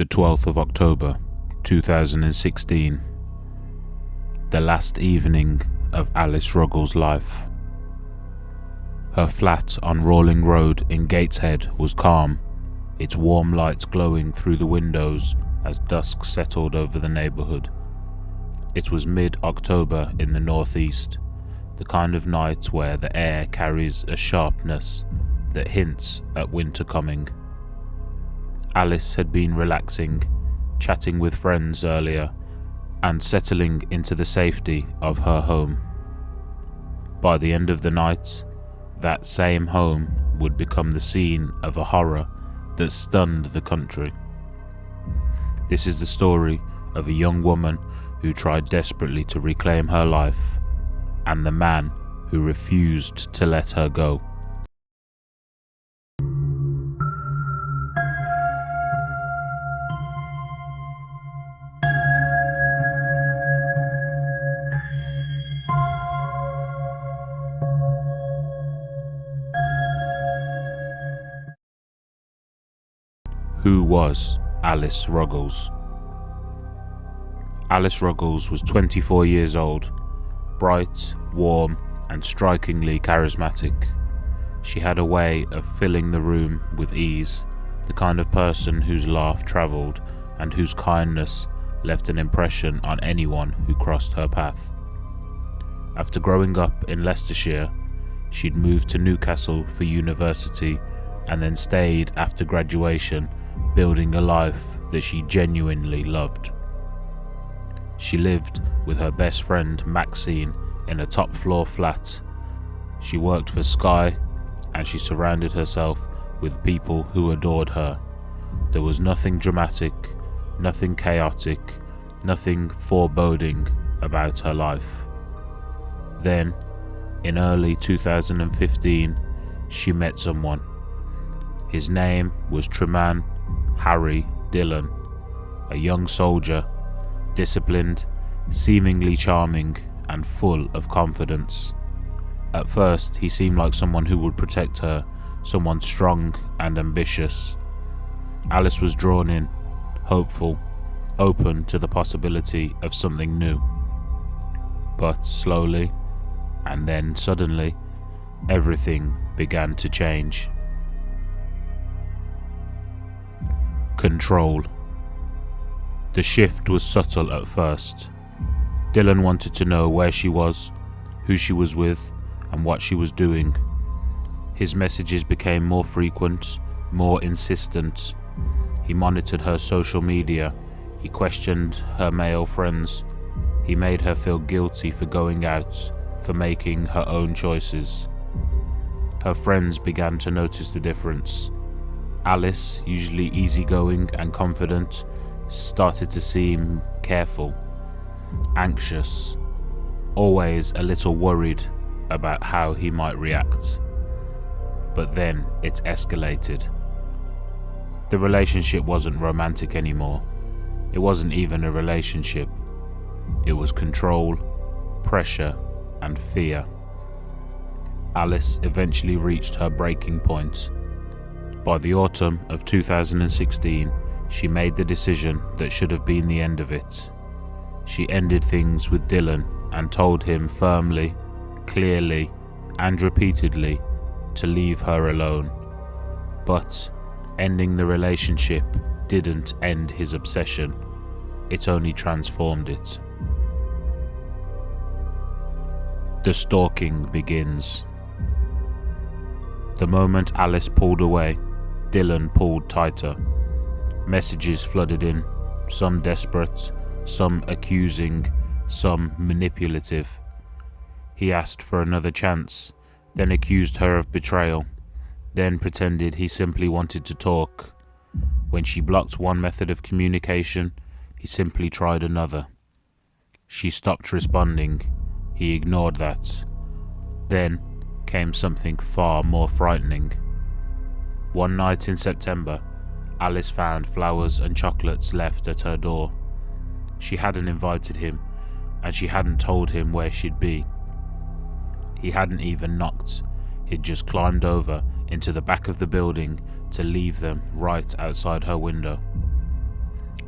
The 12th of October, 2016. The last evening of Alice Ruggles' life. Her flat on Rawling Road in Gateshead was calm, its warm lights glowing through the windows as dusk settled over the neighbourhood. It was mid-October in the northeast, the kind of night where the air carries a sharpness that hints at winter coming. Alice had been relaxing, chatting with friends earlier, and settling into the safety of her home. By the end of the night, that same home would become the scene of a horror that stunned the country. This is the story of a young woman who tried desperately to reclaim her life, and the man who refused to let her go. Who was Alice Ruggles? Alice Ruggles was 24 years old, bright, warm, and strikingly charismatic. She had a way of filling the room with ease, the kind of person whose laugh travelled and whose kindness left an impression on anyone who crossed her path. After growing up in Leicestershire, she'd moved to Newcastle for university and then stayed after graduation, building a life that she genuinely loved. She lived with her best friend Maxine in a top-floor flat. She worked for Sky, and she surrounded herself with people who adored her. There was nothing dramatic, nothing chaotic, nothing foreboding about her life. Then, in early 2015, she met someone. His name was Treman Harry Dillon, a young soldier, disciplined, seemingly charming, and full of confidence. At first, he seemed like someone who would protect her, someone strong and ambitious. Alice was drawn in, hopeful, open to the possibility of something new. But slowly, and then suddenly, everything began to change. Control. The shift was subtle at first. Dylan wanted to know where she was, who she was with, and what she was doing. His messages became more frequent, more insistent. He monitored her social media. He questioned her male friends. He made her feel guilty for going out, for making her own choices. Her friends began to notice the difference. Alice, usually easygoing and confident, started to seem careful, anxious, always a little worried about how he might react. But then it escalated. The relationship wasn't romantic anymore. It wasn't even a relationship. It was control, pressure, and fear. Alice eventually reached her breaking point. By the autumn of 2016, she made the decision that should have been the end of it. She ended things with Dylan and told him firmly, clearly, and repeatedly to leave her alone. But ending the relationship didn't end his obsession. It only transformed it. The stalking begins. The moment Alice pulled away, Dylan pulled tighter. Messages flooded in, some desperate, some accusing, some manipulative. He asked for another chance, then accused her of betrayal, then pretended he simply wanted to talk. When she blocked one method of communication, he simply tried another. She stopped responding. He ignored that. Then came something far more frightening. One night in September, Alice found flowers and chocolates left at her door. She hadn't invited him, and she hadn't told him where she'd be. He hadn't even knocked. He'd just climbed over into the back of the building to leave them right outside her window.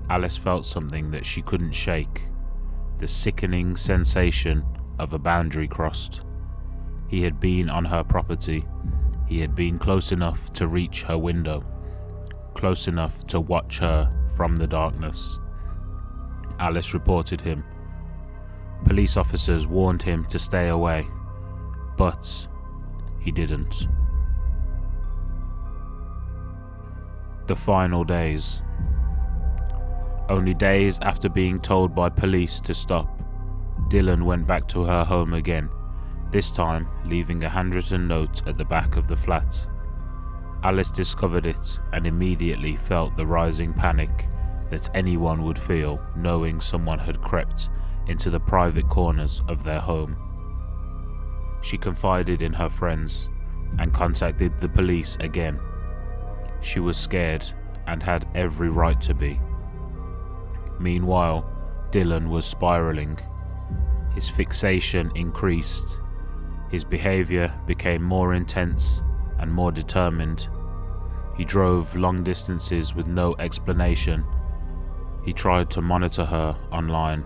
Alice felt something that she couldn't shake, the sickening sensation of a boundary crossed. He had been on her property. He had been close enough to reach her window, close enough to watch her from the darkness. Alice reported him. Police officers warned him to stay away, but he didn't. The final days. Only days after being told by police to stop, Dylan went back to her home again, this time leaving a handwritten note at the back of the flat. Alice discovered it and immediately felt the rising panic that anyone would feel knowing someone had crept into the private corners of their home. She confided in her friends and contacted the police again. She was scared and had every right to be. Meanwhile, Dylan was spiraling. His fixation increased. His behavior became more intense and more determined. He drove long distances with no explanation. He tried to monitor her online.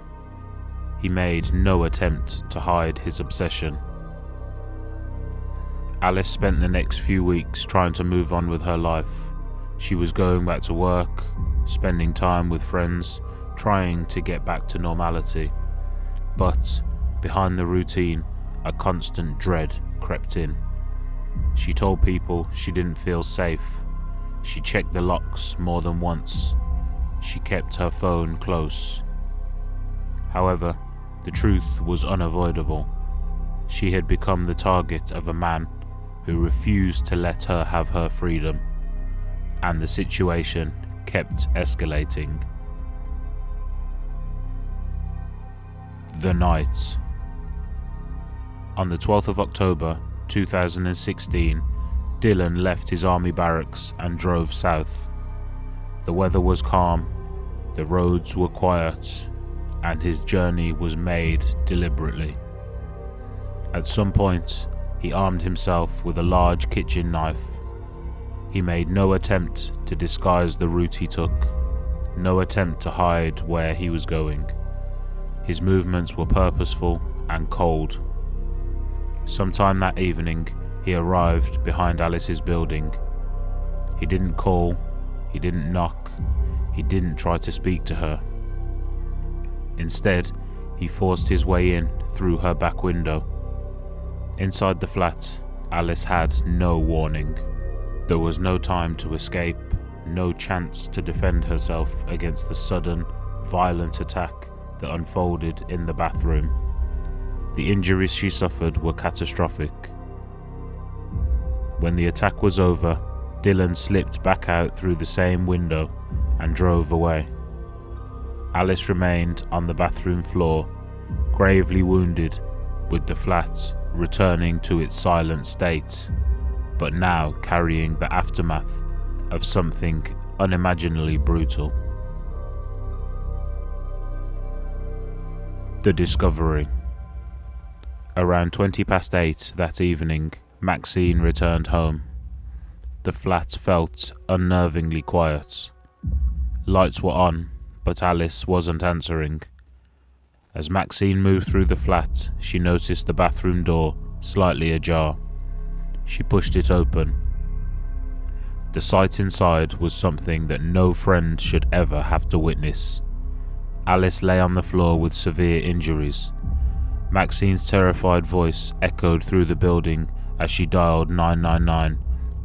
He made no attempt to hide his obsession. Alice spent the next few weeks trying to move on with her life. She was going back to work, spending time with friends, trying to get back to normality. But behind the routine, a constant dread crept in. She told people she didn't feel safe. She checked the locks more than once. She kept her phone close. However, the truth was unavoidable. She had become the target of a man who refused to let her have her freedom, and the situation kept escalating. The night. On the 12th of October 2016, Dylan left his army barracks and drove south. The weather was calm, the roads were quiet, and his journey was made deliberately. At some point, he armed himself with a large kitchen knife. He made no attempt to disguise the route he took, no attempt to hide where he was going. His movements were purposeful and cold. Sometime that evening, he arrived behind Alice's building. He didn't call, he didn't knock, he didn't try to speak to her. Instead, he forced his way in through her back window. Inside the flat, Alice had no warning. There was no time to escape, no chance to defend herself against the sudden, violent attack that unfolded in the bathroom. The injuries she suffered were catastrophic. When the attack was over, Dylan slipped back out through the same window and drove away. Alice remained on the bathroom floor, gravely wounded, with the flat returning to its silent state, but now carrying the aftermath of something unimaginably brutal. The discovery. Around 8:20 that evening, Maxine returned home. The flat felt unnervingly quiet. Lights were on, but Alice wasn't answering. As Maxine moved through the flat, she noticed the bathroom door slightly ajar. She pushed it open. The sight inside was something that no friend should ever have to witness. Alice lay on the floor with severe injuries. Maxine's terrified voice echoed through the building as she dialed 999,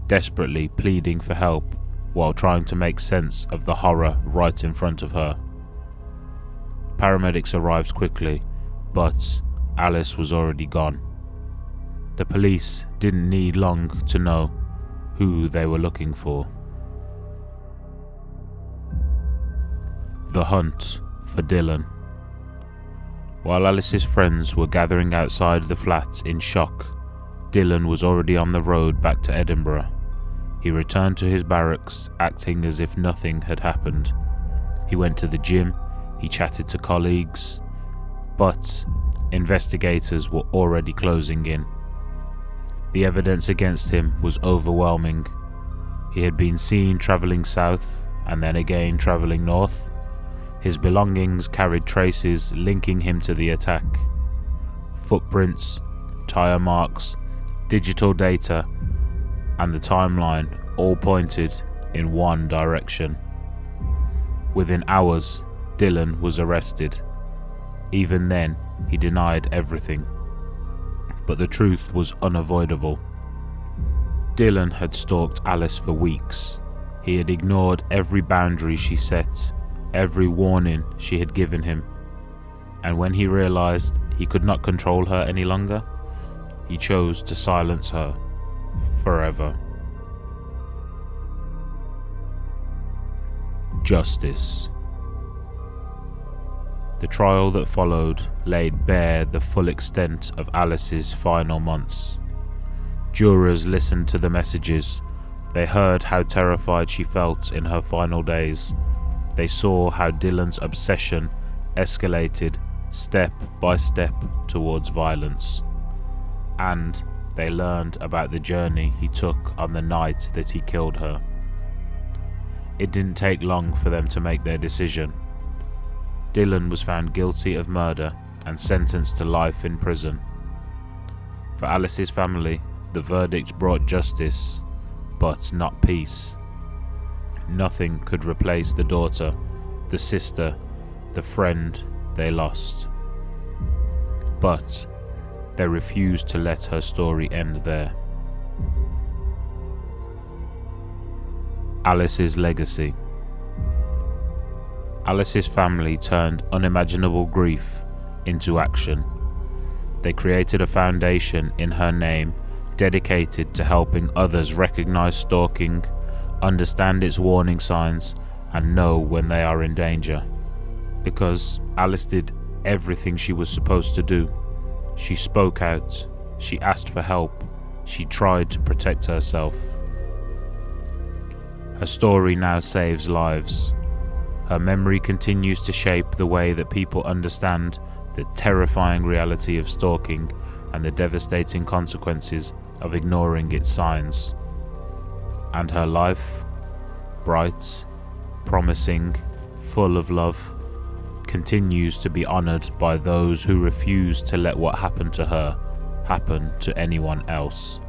desperately pleading for help while trying to make sense of the horror right in front of her. Paramedics arrived quickly, but Alice was already gone. The police didn't need long to know who they were looking for. The hunt for Dylan. While Alice's friends were gathering outside the flat in shock, Dylan was already on the road back to Edinburgh. He returned to his barracks, acting as if nothing had happened. He went to the gym, he chatted to colleagues, but investigators were already closing in. The evidence against him was overwhelming. He had been seen travelling south and then again travelling north, His belongings carried traces linking him to the attack. Footprints, tire marks, digital data, and the timeline all pointed in one direction. Within hours, Dylan was arrested. Even then, he denied everything. But the truth was unavoidable. Dylan had stalked Alice for weeks. He had ignored every boundary she set, every warning she had given him. And when he realized he could not control her any longer, he chose to silence her forever. Justice. The trial that followed laid bare the full extent of Alice's final months. Jurors listened to the messages. They heard how terrified she felt in her final days. They saw how Dylan's obsession escalated step by step towards violence. And they learned about the journey he took on the night that he killed her. It didn't take long for them to make their decision. Dylan was found guilty of murder and sentenced to life in prison. For Alice's family, the verdict brought justice, but not peace. Nothing could replace the daughter, the sister, the friend they lost. But they refused to let her story end there. Alice's legacy. Alice's family turned unimaginable grief into action. They created a foundation in her name dedicated to helping others recognize stalking, understand its warning signs, and know when they are in danger. Because Alice did everything she was supposed to do. She spoke out, she asked for help, she tried to protect herself. Her story now saves lives. Her memory continues to shape the way that people understand the terrifying reality of stalking and the devastating consequences of ignoring its signs. And her life, bright, promising, full of love, continues to be honored by those who refuse to let what happened to her happen to anyone else.